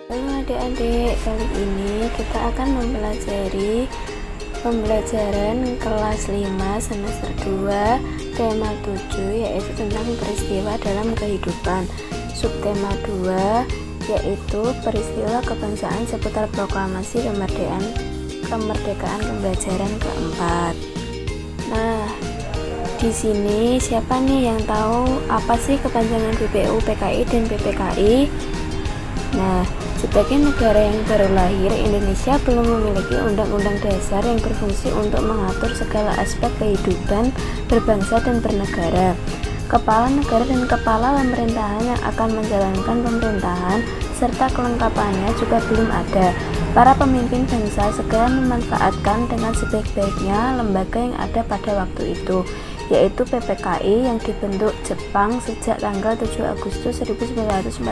Halo adik-adik, kali ini kita akan mempelajari pembelajaran kelas 5 semester 2 tema 7, yaitu tentang peristiwa dalam kehidupan. Subtema 2 yaitu peristiwa kebangsaan seputar proklamasi kemerdekaan pembelajaran keempat. Nah, di sini siapa nih yang tahu apa sih kepanjangan BPU, PKI, dan PPKI? Nah, sebagai negara yang baru lahir, Indonesia belum memiliki undang-undang dasar yang berfungsi untuk mengatur segala aspek kehidupan berbangsa dan bernegara. Kepala negara dan kepala pemerintahan yang akan menjalankan pemerintahan serta kelengkapannya juga belum ada. Para pemimpin bangsa segera memanfaatkan dengan sebaik-baiknya lembaga yang ada pada waktu itu, yaitu PPKI yang dibentuk Jepang sejak tanggal 7 Agustus 1945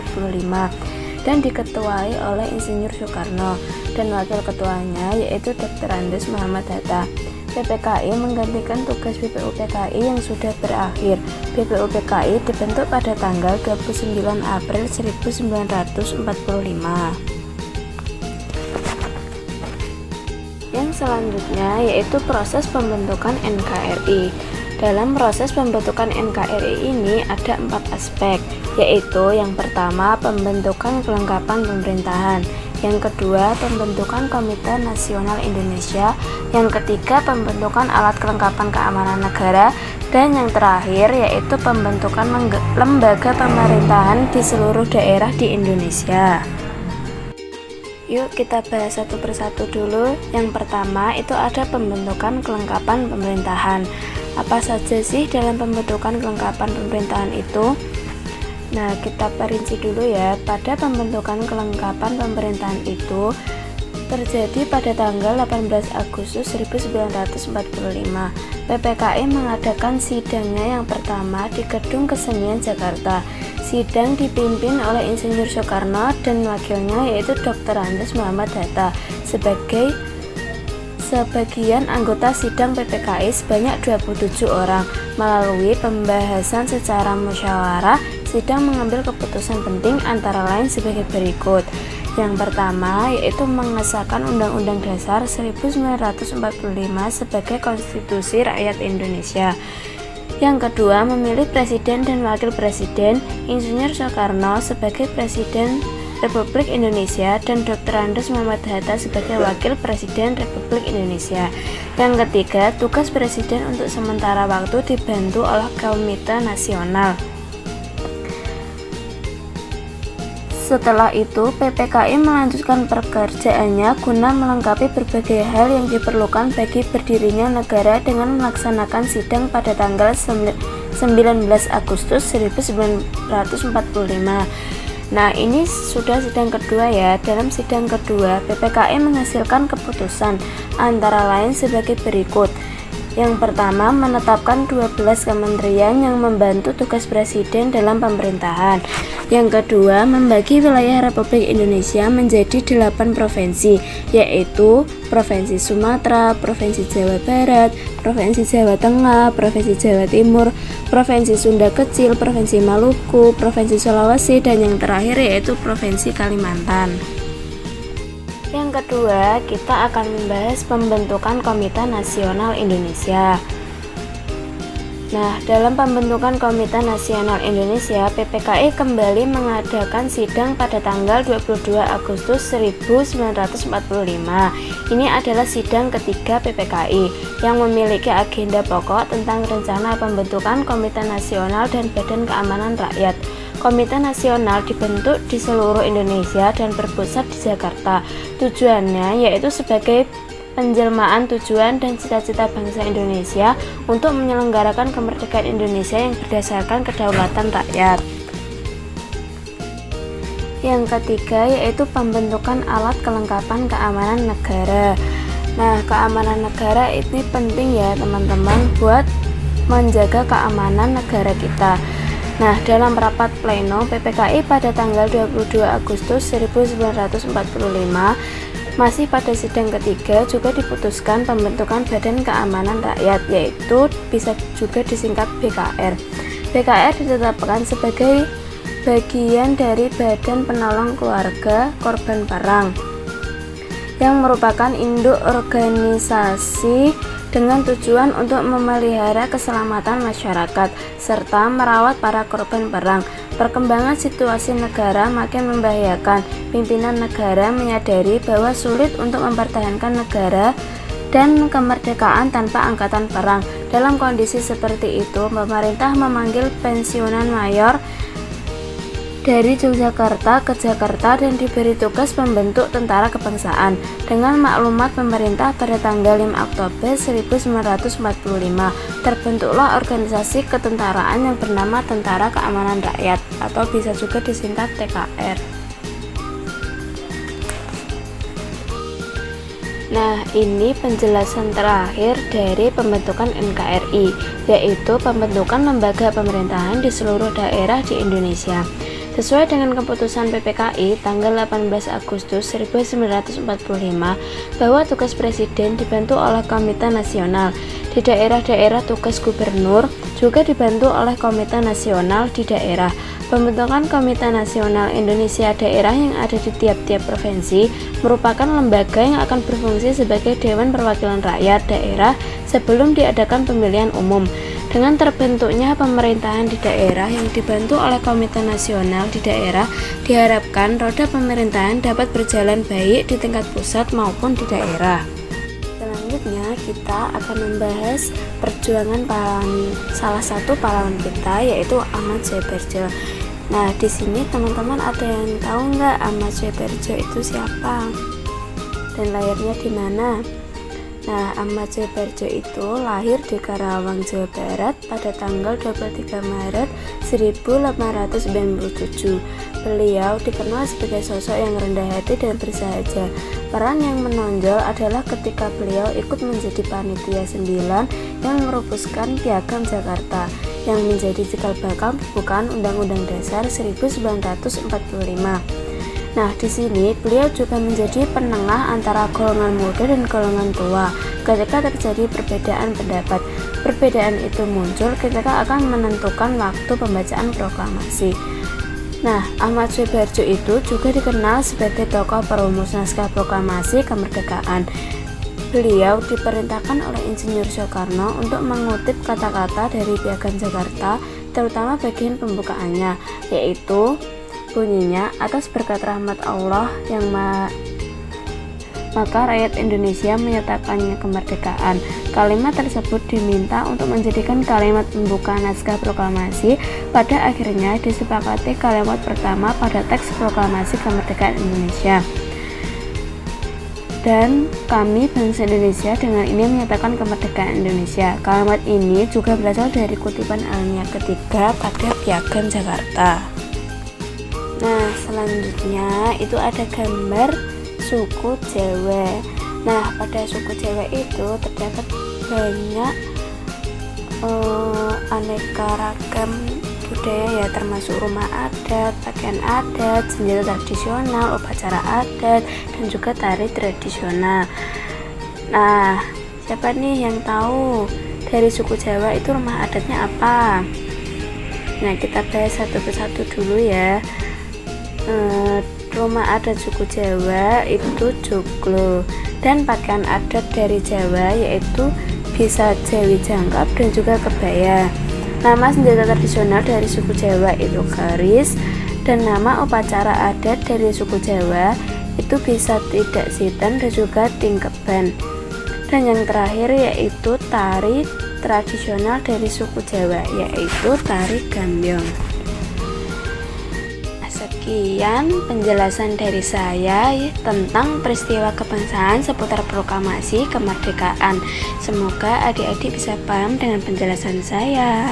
dan diketuai oleh Insinyur Soekarno, dan wakil ketuanya yaitu Dr. Andes Muhammad Hatta. PPKI menggantikan tugas BPUPKI yang sudah berakhir. BPUPKI dibentuk pada tanggal 29 April 1945. Yang selanjutnya yaitu proses pembentukan NKRI. Dalam proses pembentukan NKRI ini ada 4 aspek, yaitu yang pertama pembentukan kelengkapan pemerintahan, yang kedua pembentukan Komite Nasional Indonesia, yang ketiga pembentukan alat kelengkapan keamanan negara, dan yang terakhir yaitu pembentukan lembaga pemerintahan di seluruh daerah di Indonesia. Yuk kita bahas satu persatu dulu. Yang pertama itu ada pembentukan kelengkapan pemerintahan. Apa saja sih dalam pembentukan kelengkapan pemerintahan itu? Nah, kita perinci dulu ya. Pada pembentukan kelengkapan pemerintahan itu terjadi pada tanggal 18 Agustus 1945. PPKI mengadakan sidangnya yang pertama di Gedung Kesenian Jakarta. Sidang dipimpin oleh Insinyur Soekarno dan wakilnya yaitu Dr. Andes Muhammad Hatta. Sebagian anggota sidang PPKI sebanyak 27 orang. Melalui pembahasan secara musyawarah, sidang mengambil keputusan penting antara lain sebagai berikut. Yang pertama yaitu mengesahkan Undang-Undang Dasar 1945 sebagai konstitusi rakyat Indonesia. Yang kedua, memilih presiden dan wakil presiden, Insinyur Soekarno sebagai presiden Republik Indonesia dan Dr. Andes Muhammad Hatta sebagai wakil presiden Republik Indonesia. Yang ketiga, tugas presiden untuk sementara waktu dibantu oleh Komite Nasional. Setelah itu, PPKI melanjutkan pekerjaannya guna melengkapi berbagai hal yang diperlukan bagi berdirinya negara dengan melaksanakan sidang pada tanggal 19 Agustus 1945. Nah, ini sudah sidang kedua ya. Dalam sidang kedua, PPKI menghasilkan keputusan antara lain sebagai berikut. Yang pertama, menetapkan 12 kementerian yang membantu tugas presiden dalam pemerintahan. Yang kedua, membagi wilayah Republik Indonesia menjadi 8 provinsi, yaitu Provinsi Sumatera, Provinsi Jawa Barat, Provinsi Jawa Tengah, Provinsi Jawa Timur, Provinsi Sunda Kecil, Provinsi Maluku, Provinsi Sulawesi, dan yang terakhir yaitu Provinsi Kalimantan. Yang kedua, kita akan membahas pembentukan Komite Nasional Indonesia. Nah, dalam pembentukan Komite Nasional Indonesia, PPKI kembali mengadakan sidang pada tanggal 22 Agustus 1945. Ini adalah sidang ketiga PPKI yang memiliki agenda pokok tentang rencana pembentukan Komite Nasional dan Badan Keamanan Rakyat. Komite Nasional dibentuk di seluruh Indonesia dan berpusat di Jakarta. Tujuannya yaitu sebagai penjelmaan tujuan dan cita-cita bangsa Indonesia untuk menyelenggarakan kemerdekaan Indonesia yang berdasarkan kedaulatan rakyat. Yang ketiga yaitu pembentukan alat kelengkapan keamanan negara. Nah, keamanan negara ini penting ya teman-teman buat menjaga keamanan negara kita. Nah, dalam rapat pleno PPKI pada tanggal 22 Agustus 1945 masih pada sidang ketiga juga diputuskan pembentukan Badan Keamanan Rakyat, yaitu bisa juga disingkat BKR. BKR ditetapkan sebagai bagian dari Badan Penolong Keluarga Korban Perang yang merupakan induk organisasi dengan tujuan untuk memelihara keselamatan masyarakat serta merawat para korban perang. Perkembangan situasi negara makin membahayakan. Pimpinan negara menyadari bahwa sulit untuk mempertahankan negara dan kemerdekaan tanpa angkatan perang. Dalam kondisi seperti itu, pemerintah memanggil pensiunan mayor dari Yogyakarta ke Jakarta dan diberi tugas membentuk tentara kebangsaan. Dengan maklumat pemerintah pada tanggal 5 Oktober 1945, terbentuklah organisasi ketentaraan yang bernama Tentara Keamanan Rakyat atau bisa juga disingkat TKR. Nah, ini penjelasan terakhir dari pembentukan NKRI, yaitu pembentukan lembaga pemerintahan di seluruh daerah di Indonesia. Sesuai dengan keputusan PPKI tanggal 18 Agustus 1945 bahwa tugas presiden dibantu oleh Komite Nasional. Di daerah-daerah tugas gubernur juga dibantu oleh Komite Nasional di daerah. Pembentukan Komite Nasional Indonesia Daerah yang ada di tiap-tiap provinsi merupakan lembaga yang akan berfungsi sebagai Dewan Perwakilan Rakyat daerah sebelum diadakan pemilihan umum. Dengan terbentuknya pemerintahan di daerah yang dibantu oleh Komite Nasional di daerah, diharapkan roda pemerintahan dapat berjalan baik di tingkat pusat maupun di daerah. Selanjutnya kita akan membahas perjuangan salah satu pahlawan kita, yaitu Ahmad Suherjo. Nah, di sini teman-teman ada yang tahu nggak Ahmad Suherjo itu siapa dan lahirnya di mana? Nah, Ahmad Suherjo itu lahir di Karawang, Jawa Barat pada tanggal 23 Maret 1897. Beliau dikenal sebagai sosok yang rendah hati dan bersahaja. Peran yang menonjol adalah ketika beliau ikut menjadi panitia 9 yang merumuskan Piagam Jakarta yang menjadi cikal bakal pembukaan Undang-Undang Dasar 1945. Nah, di sini beliau juga menjadi penengah antara golongan muda dan golongan tua ketika terjadi perbedaan pendapat. Perbedaan itu muncul ketika akan menentukan waktu pembacaan proklamasi. Nah, Ahmad Suherjo itu juga dikenal sebagai tokoh perumus naskah proklamasi kemerdekaan. Beliau diperintahkan oleh Insinyur Soekarno untuk mengutip kata-kata dari Piagam Jakarta, terutama bagian pembukaannya, yaitu bunyinya, atas berkat rahmat Allah yang maka rakyat Indonesia menyatakannya kemerdekaan. Kalimat tersebut diminta untuk menjadikan kalimat pembuka naskah proklamasi. Pada akhirnya disepakati kalimat pertama pada teks proklamasi kemerdekaan Indonesia. Dan kami bangsa Indonesia dengan ini menyatakan kemerdekaan Indonesia. Kalimat ini juga berasal dari kutipan alamiah ketiga pada Piagam Jakarta. Nah, selanjutnya itu ada gambar suku Jawa. Nah, pada suku Jawa itu terdapat banyak aneka ragam budaya, ya, termasuk rumah adat, pakaian adat, senjata tradisional, upacara adat, dan juga tari tradisional. Nah, siapa nih yang tahu dari suku Jawa itu rumah adatnya apa? Nah, kita bahas satu persatu dulu ya. Rumah adat suku Jawa itu joglo, dan pakaian adat dari Jawa yaitu bisa Jawi jangkap dan juga kebaya. Nama senjata tradisional dari suku Jawa itu keris, dan nama upacara adat dari suku Jawa itu bisa tidak sitan dan juga tingkeban. Dan yang terakhir yaitu tari tradisional dari suku Jawa, yaitu tari gambyong. Sekian penjelasan dari saya tentang peristiwa kebangsaan seputar proklamasi kemerdekaan. Semoga adik-adik bisa paham dengan penjelasan saya.